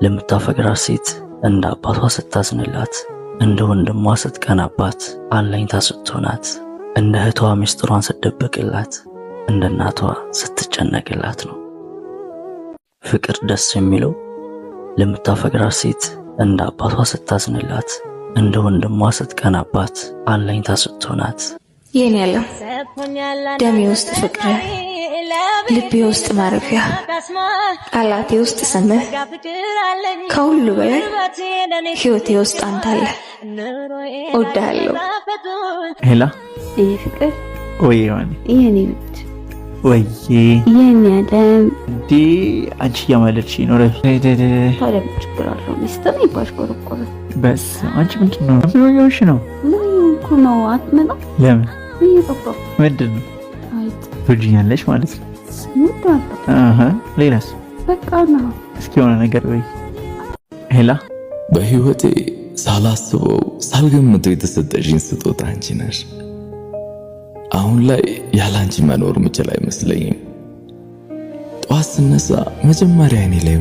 ለምታፈቅራት ሴት እንደ አባቷ ስታዝንላት፣ እንደ ወንድሟ ስትቀናባት፣ አለኝታ ስትሆናት፣ እንደ እህቷ ሚስጥሯን ስትደብቅላት፣ እንደ እናቷ ስትጨነቅላት ነው። ፍቅር ደስ የሚለው ለምታፈቅራት ሴት እንደ አባቷ ስታዝንላት፣ እንደ ወንድሟ ስትቀናባት፣ አለኝታ ስትሆናት። የኔ ያለው ደሜ ውስጥ ፍቅር፣ ልቤ ውስጥ ማረፊያ፣ ቃላቴ ውስጥ ስምህ፣ ከሁሉ በላይ ህይወቴ ውስጥ አንተ አለ። እወድሃለሁ። ሄላ ይሄ ፍቅር ወይ ማን የኔ ልጅ ወይ የኔ ያለም እንዴ አንቺ ያማለች ነው ረፍ ታዲያ ችግር አለው? ሚስጥር ይባሽ ቆርቆረ በስ አንቺ ምንድን ነው ምንሽ ነው? ምን ነው አትመጣ? ለምን ይጠፋ ምንድን ነው? አይት ትወጂኛለሽ ማለት ነው? ሌላስ? በቃ ነው። እስኪ የሆነ ነገር ወይ ሄላ በህይወቴ ሳላስበው ሳልገምተው የተሰጠሽኝ ስጦታ አንቺ ነሽ። አሁን ላይ ያላንቺ መኖር ምችል አይመስለኝም። ጠዋት ስነሳ መጀመሪያ እኔ ላይ